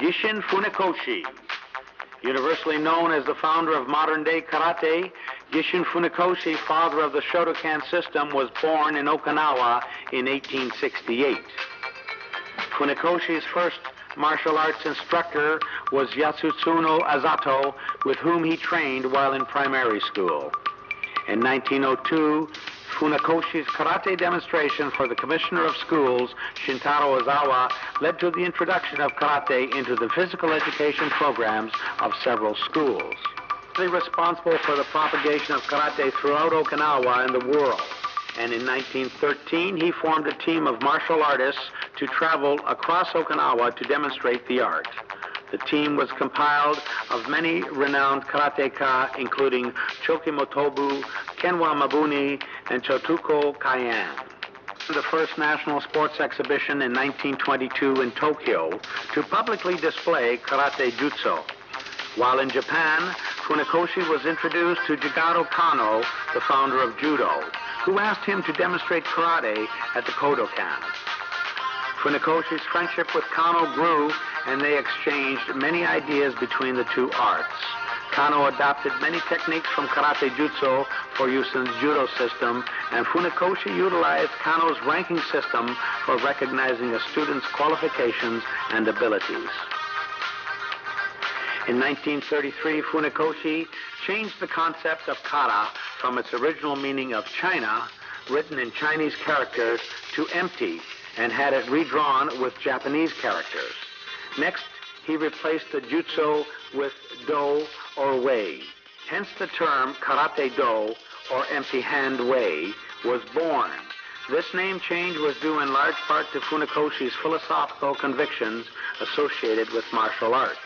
Gichin Funakoshi. Universally known as the founder of modern-day karate, Gichin Funakoshi, father of the Shotokan system, was born in Okinawa in 1868. Funakoshi's first martial arts instructor was Yasutsuno Asato, with whom he trained while in primary school. In 1902, Funakoshi's karate demonstration for the Commissioner of Schools, Shintaro Ozawa, led to the introduction of karate into the physical education programs of several schools. He was responsible for the propagation of karate throughout Okinawa and the world. And in 1913, he formed a team of martial artists to travel across Okinawa to demonstrate the art. The team was compiled of many renowned karateka, including Choki Motobu, Kenwa Mabuni, and Chotuko Kayan. The first national sports exhibition in 1922 in Tokyo to publicly display karate jutsu. While in Japan, Funakoshi was introduced to Jigaro Kano, the founder of judo, who asked him to demonstrate karate at the Kodokan. Funakoshi's friendship with Kano grew, and they exchanged many ideas between the two arts. Kano adopted many techniques from karate jutsu for use in the judo system, and Funakoshi utilized Kano's ranking system for recognizing a student's qualifications and abilities. In 1933, Funakoshi changed the concept of kara from its original meaning of China, written in Chinese characters, to empty, and had it redrawn with Japanese characters. Next, he replaced the jutsu with do or wei. Hence the term Karate-Do, or empty hand wei, was born. This name change was due in large part to Funakoshi's philosophical convictions associated with martial arts.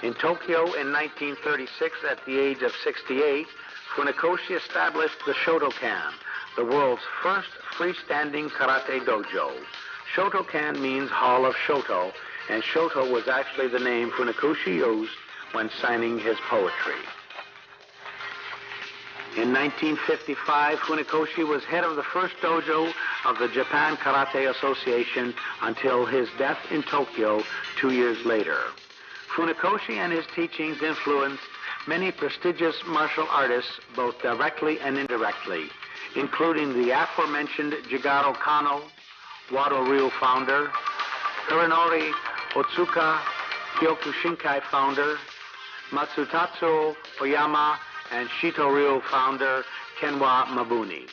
In Tokyo in 1936, at the age of 68, Funakoshi established the Shotokan, the world's first freestanding karate dojo. Shotokan means Hall of Shoto, and Shoto was actually the name Funakoshi used when signing his poetry. In 1955, Funakoshi was head of the first dojo of the Japan Karate Association until his death in Tokyo 2 years later. Funakoshi and his teachings influenced many prestigious martial artists, both directly and indirectly, including the aforementioned Jigaro Kano, Wado-ryu founder, Hironori Otsuka, Kyokushinkai founder, Matsutatsu Oyama, and Shito-ryu founder Kenwa Mabuni.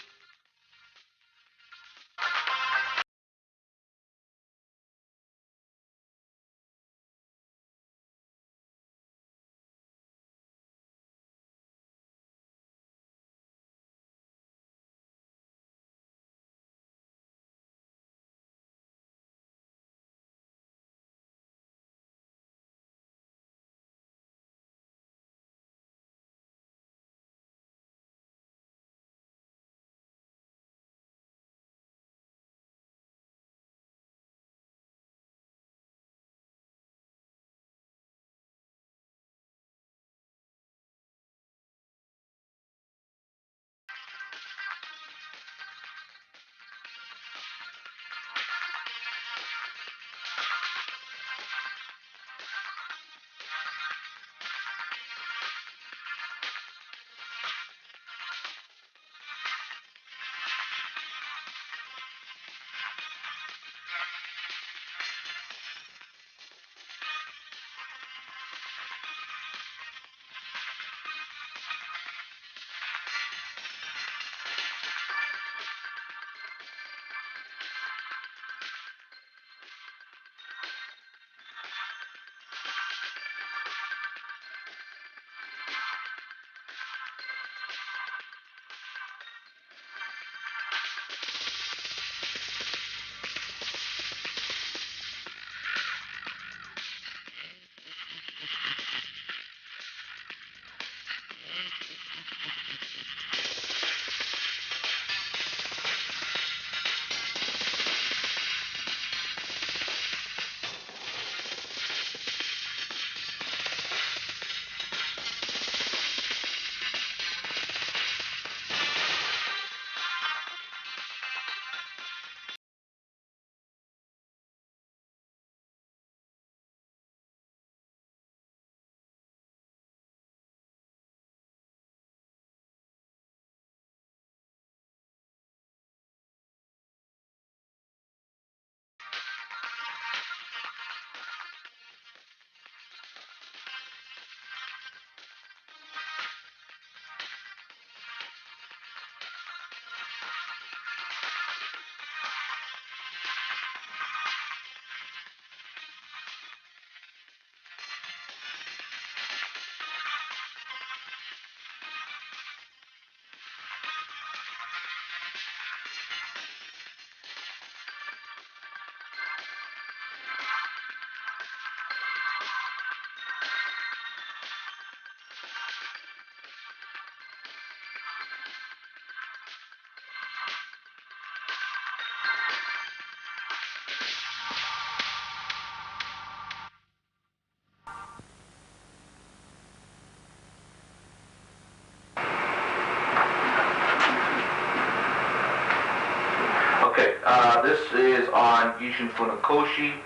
This is on Gichin Funakoshi,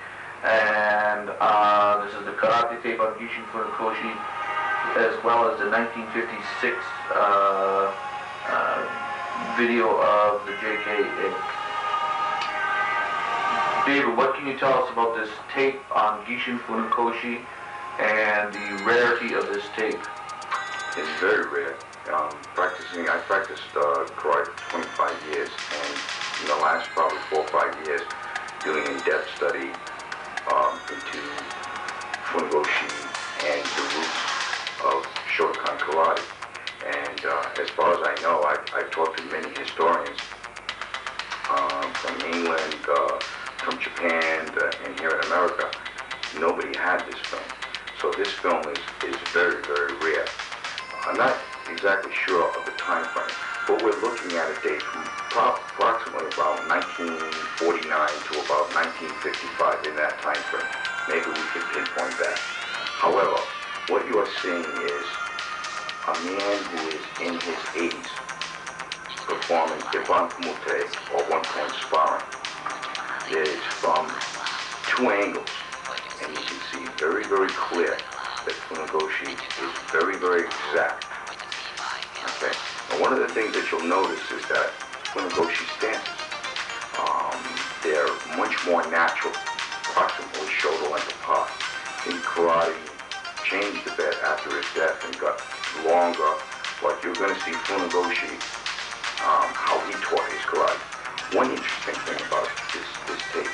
and this is the karate tape on Gichin Funakoshi, as well as the 1956 video of the JK. David, what can you tell us about this tape on Gichin Funakoshi and the rarity of this tape? It's very rare. I practiced karate for 25 years, and in the last probably 4 or 5 years, doing in-depth study into Funakoshi and the roots of Shotokan Karate. And as far as I know, I've talked to many historians from England, from Japan, and here in America. Nobody had this film. So this film is very, very rare. I'm not exactly sure of the time frame, but we're looking at a date from approximately about 1949 to about 1955, in that time frame. Maybe we can pinpoint that. However, what you are seeing is a man who is in his 80s performing Iban Kumute, or one-point sparring. It is from 2 angles, and you can see very, very clear that Funakoshi is very, very exact. Okay. And one of the things that you'll notice is that Funakoshi stances, they're much more natural, approximately shoulder length apart. In karate, changed a bit after his death and got longer, but you're going to see Funakoshi, how he taught his karate. One interesting thing about this tape,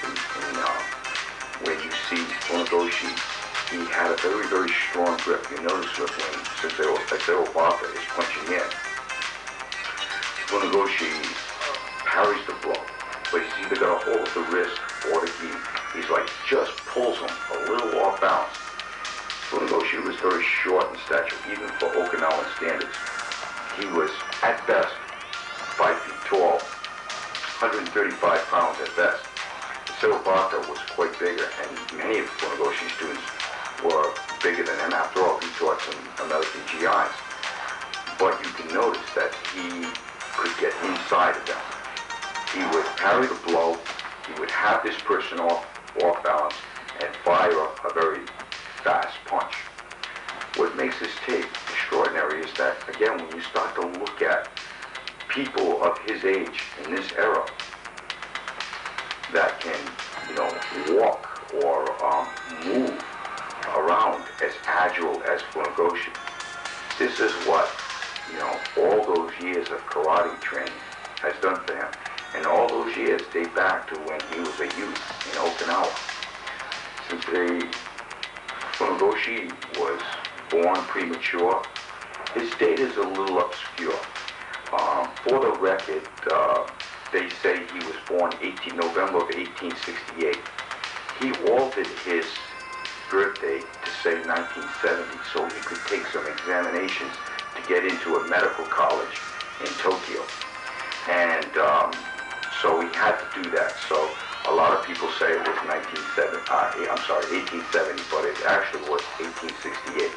when you see Funakoshi, he had a very, very strong grip. You notice that when Asato is punching in, Funakoshi parries the blow, but he's either got a hold of the wrist or he's like just pulls him a little off balance. Funakoshi was very short in stature, even for Okinawan standards. He was at best 5 feet tall, 135 pounds at best. Asato was quite bigger, and many of Funakoshi's students were bigger than him. After all, he taught some American GIs. But you can notice that he could get inside of them. He would parry the blow, he would have this person off balance, and fire a very fast punch. What makes this tape extraordinary is that, again, when you start to look at people of his age in this era that can, walk or move around as agile as Funakoshi. This is what, all those years of karate training has done for him. And all those years date back to when he was a youth in Okinawa. Since Funakoshi was born premature, his date is a little obscure. For the record, they say he was born November of 1868. He altered his birthday to say 1970 so he could take some examinations to get into a medical college in Tokyo. And so he had to do that. So a lot of people say it was 1870, but it actually was 1868.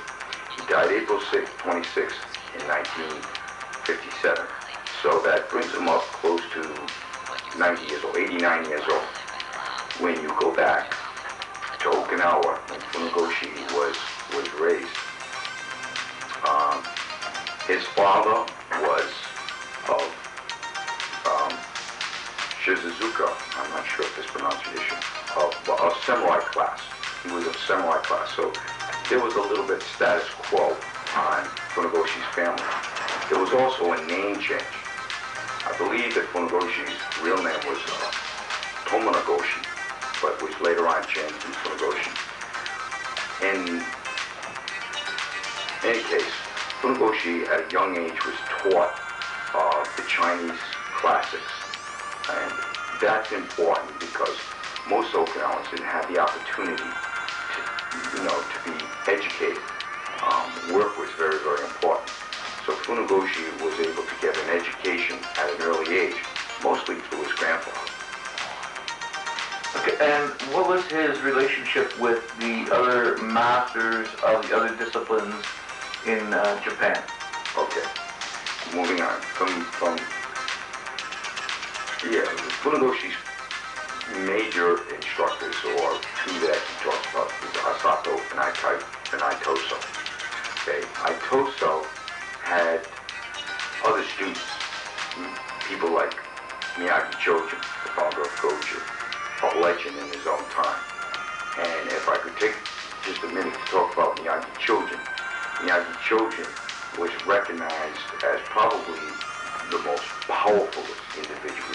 He died April 26th in 1957. So that brings him up close to 90 years old, 89 years old. When you go back to Okinawa, when Funakoshi was raised, his father was of Shizuzuka, I'm not sure if this pronunciation, of samurai class. He was of samurai class, so there was a little bit status quo on Funakoshi's family. There was also a name change. I believe that Funakoshi's real name was Tomonagoshi, but was later on changed to Funakoshi. In any case, Funakoshi at a young age was taught the Chinese classics, and that's important because most Okinawans didn't have the opportunity to be educated. Work was very, very important. So Funakoshi was able to get an education at an early age, mostly through his grandfather. Okay, and what was his relationship with the other masters of the other disciplines in Japan? Okay, moving on. Funakoshi's major instructors, or two that he talks about, is Asato and Itosu. Okay, Itosu had other students, people like Miyagi Chojin, the founder of Goju, a legend in his own time. And if I could take just a minute to talk about Miyagi Chojin was recognized as probably the most powerful individual.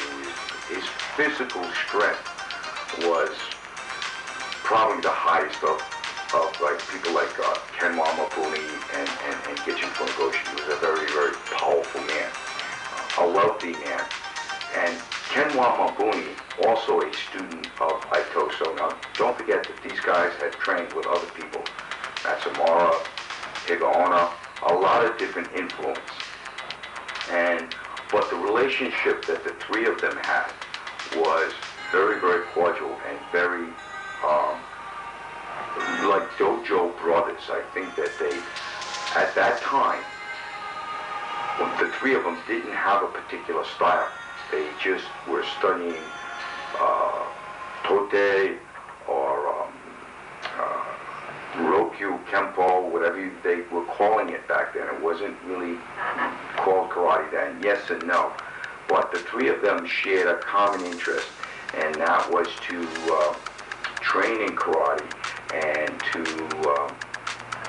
His physical strength was probably the highest of like people like Ken Wamabuni and Gichin Funakoshi. He was a very, very powerful man, a wealthy man. And Ken Wamabuni, also a student of Itosu. Now, don't forget that these guys had trained with other people, Matsumura, Higaonna, a lot of different influence. But the relationship that the three of them had was very, very cordial and very, like dojo brothers. I think that they, at that time, the three of them didn't have a particular style. They just were studying Tote or Rokyu, Kempo, whatever they were calling it back then. It wasn't really called karate then, yes and no. But the three of them shared a common interest, and that was to train in karate and to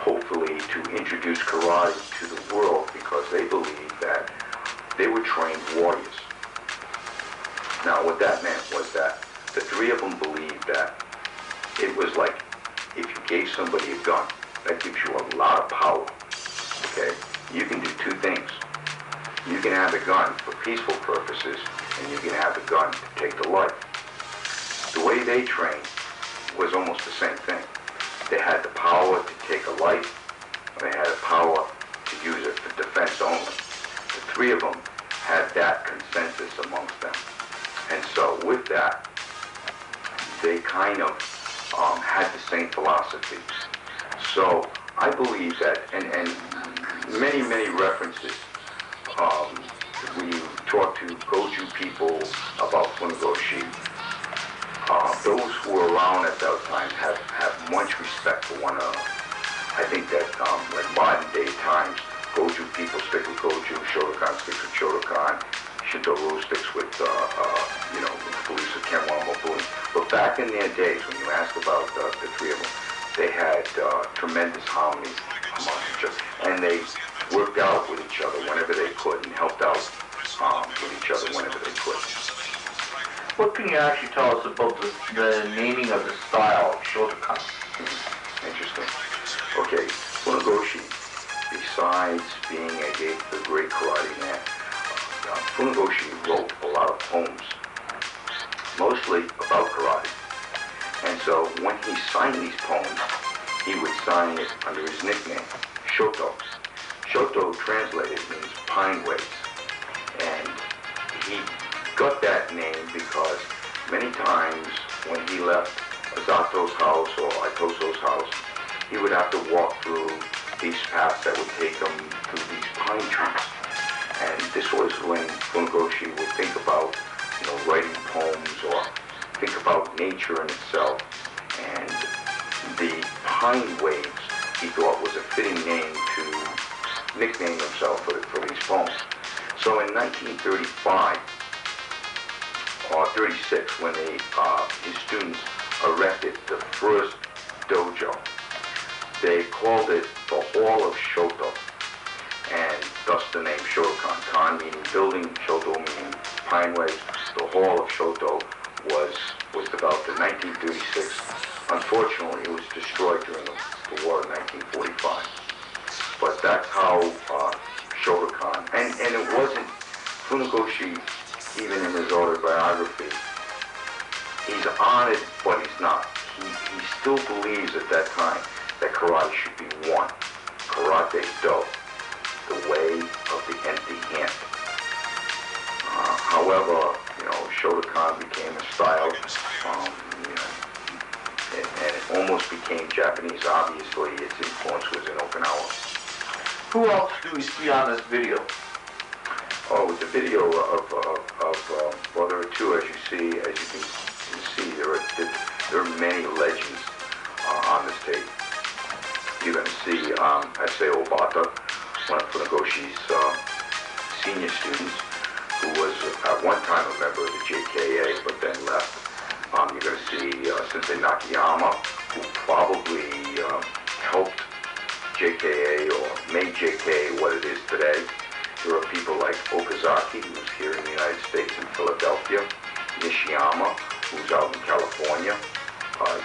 hopefully to introduce karate to the world, because they believed that they were trained warriors. Now, what that meant was that the three of them believed that it was like if you gave somebody a gun, that gives you a lot of power, okay? You can do two things. You can have a gun for peaceful purposes, and you can have a gun to take the life. The way they trained was almost the same thing. They had the power to take a life, and they had the power to use it for defense only. The three of them had that consensus amongst them. And so with that, they kind of had the same philosophies. So I believe that, and many, many references, we talk to Goju people about Funakoshi. Those who were around at that time have much respect for one another. I think that, like modern day times, Goju people stick with Goju, Shotokan sticks with Shotokan, Shinto-Ryu sticks with, the beliefs of Ken Wamabuni. But back in their days, when you ask about the three of them, they had tremendous harmony amongst each other, and they worked out with each other whenever they could, and helped out with each other whenever they could. What can you actually tell us about the naming of the style, Shotokan? Interesting. Okay, Funakoshi, besides being a great karate man, Funakoshi wrote a lot of poems, mostly about karate. And so when he signed these poems, he would sign it under his nickname, Shoto. Shoto translated means pine waves. And he got that name because many times when he left Asato's house or Itosu's house, he would have to walk through these paths that would take him through these pine trees. And this was when Funakoshi would think about, writing poems or think about nature in itself. And the pine waves, he thought, was a fitting name to nickname himself for these poems. So in 1935 or 36, when his students erected the first dojo, they called it the Hall of Shoto, and thus the name Shotokan. Kan meaning building, Shoto meaning pine waves. The Hall of Shoto was developed in 1936. Unfortunately, it was destroyed during the war in 1945. But that's how Shotokan, and it wasn't Funakoshi, even in his autobiography, he's honored, but he's not. He still believes at that time that karate should be one. Karate-Do, the way of the empty hand. However, Shotokan became a style, and it almost became Japanese. Obviously, its influence was in Okinawa. Who else do we see on this video? Oh, the video of brother or two, as you can see there are many legends on this tape. You're going to see Asao Obata, one of Funakoshi's senior students, who was at one time a member of the JKA, but then left. You're going to see Sensei Nakayama, who probably helped JKA or made JKA what it is today. There are people like Okazaki, who's here in the United States in Philadelphia, Nishiyama, who's out in California,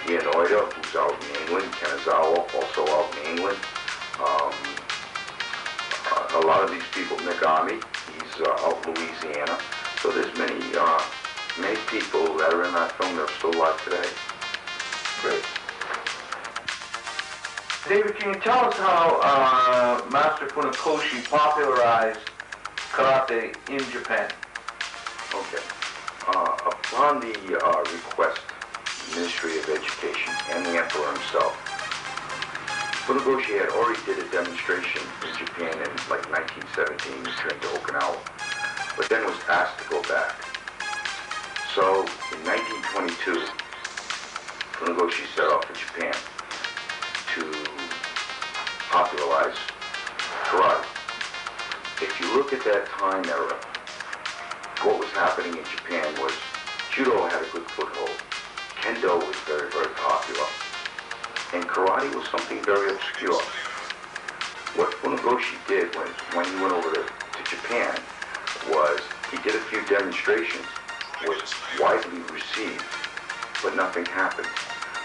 Ianoida, who's out in England, Kanazawa, also out in England. A lot of these people, Megami, he's out in Louisiana. So there's many people that are in that film that are still alive today. Great. David, can you tell us how Master Funakoshi popularized karate in Japan? Okay. Upon the request of the Ministry of Education and the Emperor himself, Funakoshi had already did a demonstration in Japan in like 1917, returned to Okinawa, but then was asked to go back. So in 1922, Funakoshi set off for Japan to popularize karate. If you look at that time era, what was happening in Japan was judo had a good foothold, kendo was very, very popular, and karate was something very obscure. What Funakoshi did when he went over to Japan was he did a few demonstrations, was widely received, but nothing happened.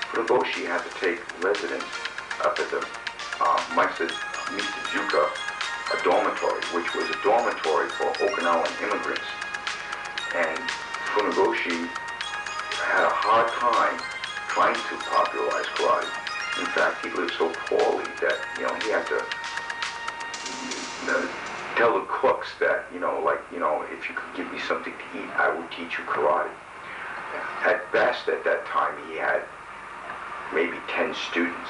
Funakoshi had to take residence up at the Misazuka, a dormitory, which was a dormitory for Okinawan immigrants. And Funakoshi had a hard time trying to popularize karate. In fact, he lived so poorly that, he had to tell the cooks that, if you could give me something to eat, I would teach you karate. At best, at that time, he had maybe 10 students.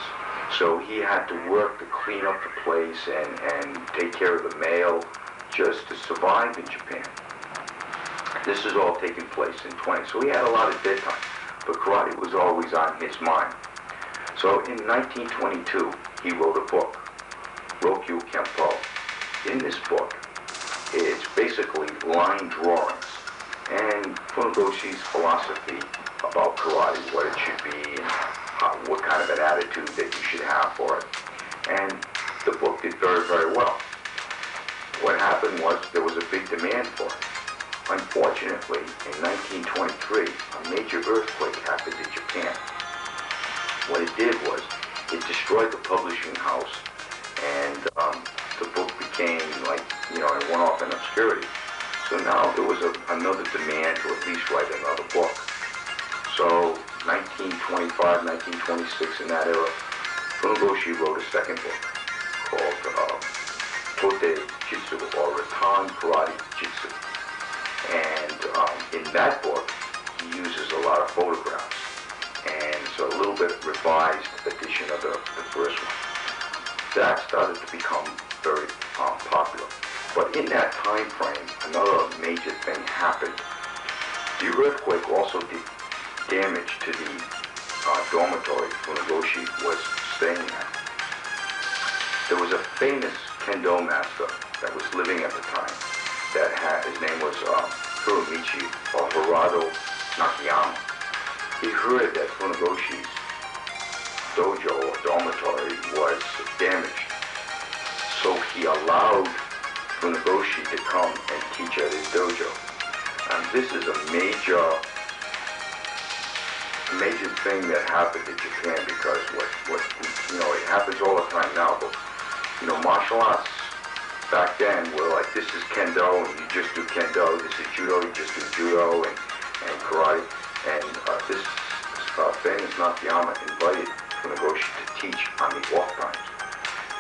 So he had to work to clean up the place and take care of the mail just to survive in Japan. This is all taking place in 20. So he had a lot of dead time, but karate was always on his mind. So in 1922, he wrote a book, Rokyu Kempo. In this book, it's basically line drawings and Funakoshi's philosophy about karate, what it should be, and what kind of an attitude that you should have for it. And the book did very, very well. What happened was there was a big demand for it. Unfortunately, in 1923, a major earthquake happened in Japan. What it did was it destroyed the publishing house, and the book became it went off in obscurity. So now there was another demand to at least write another book. So 1925, 1926, in that era, Funakoshi wrote a second book called Tote Jitsu, or Rattan Karate Jitsu. And in that book, he uses a lot of photographs. And so a little bit revised edition of the first one. That started to become very popular. But in that time frame, another major thing happened. The earthquake also did damage to the dormitory Funakoshi was staying at. There was a famous kendo master that was living at the time his name was Hiromichi or Hirado Nakayama. He heard that Funakoshi's dojo or dormitory was damaged. So he allowed Funakoshi to come and teach at his dojo. And this is a major thing that happened in Japan, because it happens all the time now, but martial arts back then were like, this is kendo and you just do kendo, this is judo, you just do judo, and karate. And this famous Nakayama invited Funakoshi to teach on the off times.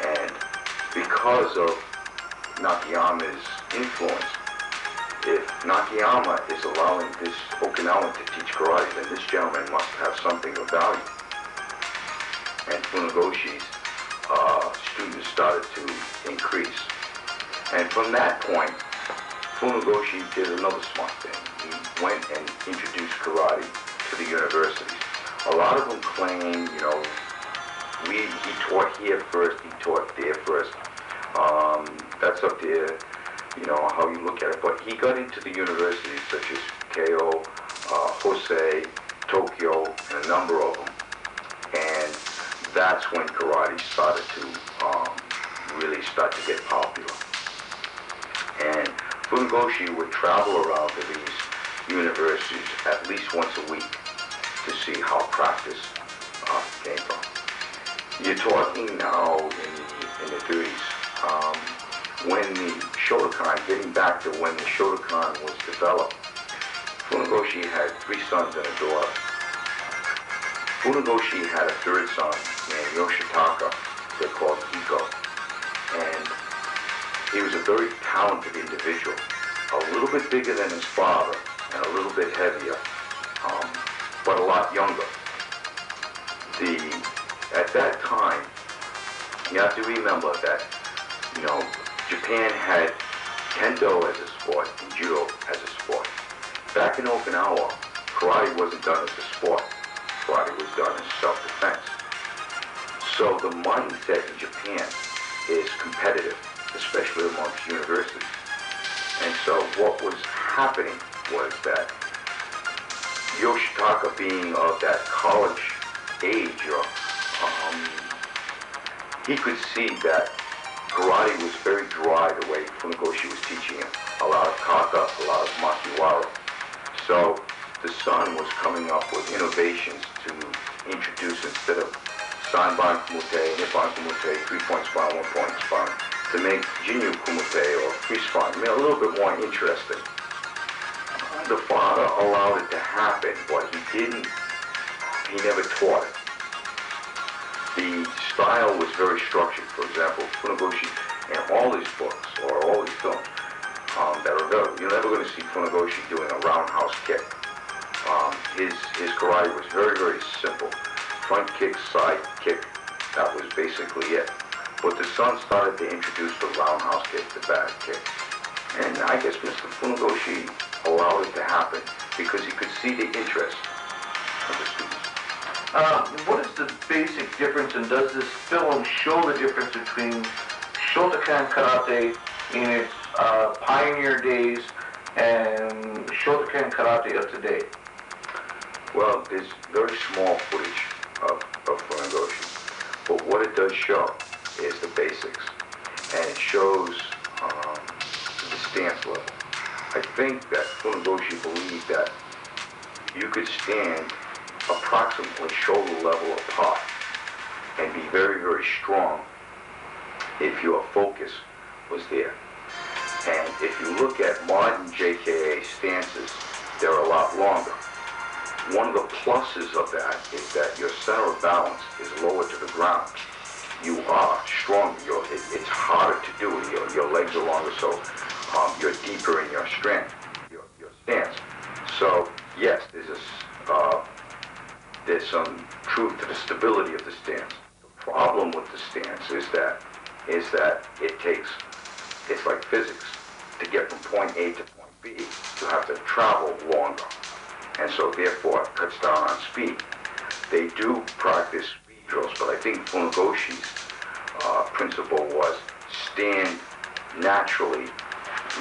And because of Nakayama's influence, if Nakayama is allowing this Okinawan to teach karate, then this gentleman must have something of value. And Funakoshi's students started to increase. And from that point, Funakoshi did another smart thing. He went and introduced karate to to the universities. A lot of them claim, you know, he taught here first, he taught there first. That's up to, you know, how you look at it. But he got into the universities such as Keio, Hosei, Tokyo, and a number of them. And that's when karate started to really start to get popular. And Funakoshi would travel around to these universities at least once a week to see how practice came from. You're talking now in the 30s, when the Shotokan, getting back to when the Shotokan was developed, Funakoshi had 3 sons and a daughter. Funakoshi had a 3rd son named Yoshitaka, they called Iko. And he was a very talented individual, a little bit bigger than his father and a little bit heavier, but a lot younger. At that time, you have to remember that, you know, Japan had Kendo as a sport and Judo as a sport. Back in Okinawa, karate wasn't done as a sport. Karate was done as self-defense. So the mindset in Japan is competitive, especially amongst universities. And so what was happening was that Yoshitaka, being of that college age, he could see that karate was very dry the way Funakoshi was teaching him. A lot of kata, a lot of makiwara. So the son was coming up with innovations to introduce, instead of sanban kumite, nippon kumite, 3-point spine, 1-point spine, to make jinyu kumite or free spine, a little bit more interesting. The father allowed it to happen, but he never taught it. The style was very structured. For example, Funakoshi, in all his books or all his films that are available, you're never going to see Funakoshi doing a roundhouse kick. His karate was very, very simple. Front kick, side kick, that was basically it. But the son started to introduce the roundhouse kick, the back kick. And I guess Mr. Funakoshi allowed it to happen because he could see the interest of the students. What is the basic difference, and does this film show the difference between Shotokan Karate in its pioneer days and Shotokan Karate of today? Well, there's very small footage of Funakoshi, but what it does show is the basics, and it shows the stance level. I think that Funakoshi believed that you could stand approximately shoulder level apart and be very, very strong if your focus was there. And if you look at modern JKA stances, they're a lot longer. One of the pluses of that is that your center of balance is lower to the ground. You are stronger. It's harder to do. Your legs are longer, so you're deeper in your strength, your stance. So yes, there's some truth to the stability of the stance. The problem with the stance is that it's like physics. To get from point A to point B, you have to travel longer. And so therefore it cuts down on speed. They do practice speed drills, but I think Funakoshi's principle was stand naturally,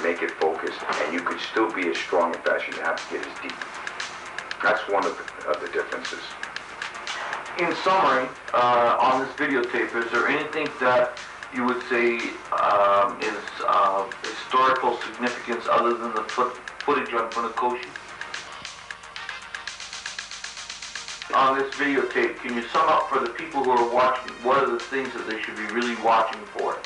make it focused, and you could still be as strong and fast. You don't have to get as deep. That's one of the differences. In summary, on this videotape, is there anything that you would say is historical significance other than the footage on Funakoshi? On this videotape, can you sum up for the people who are watching, what are the things that they should be really watching for?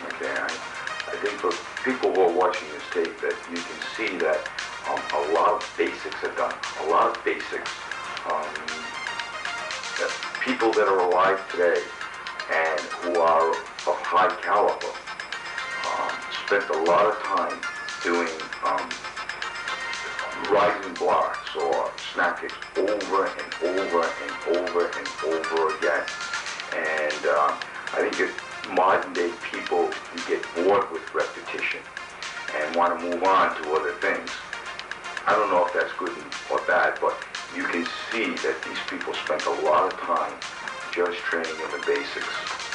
Okay, I think for people who are watching this tape that you can see that a lot of basics are done. A lot of basics. That people that are alive today and who are of high caliber spent a lot of time doing rising blocks or snap kicks over and over and over and over again. And I think if modern day people get bored with repetition and want to move on to other things, I don't know if that's good or bad, but you can see that these people spent a lot of time just training in the basics.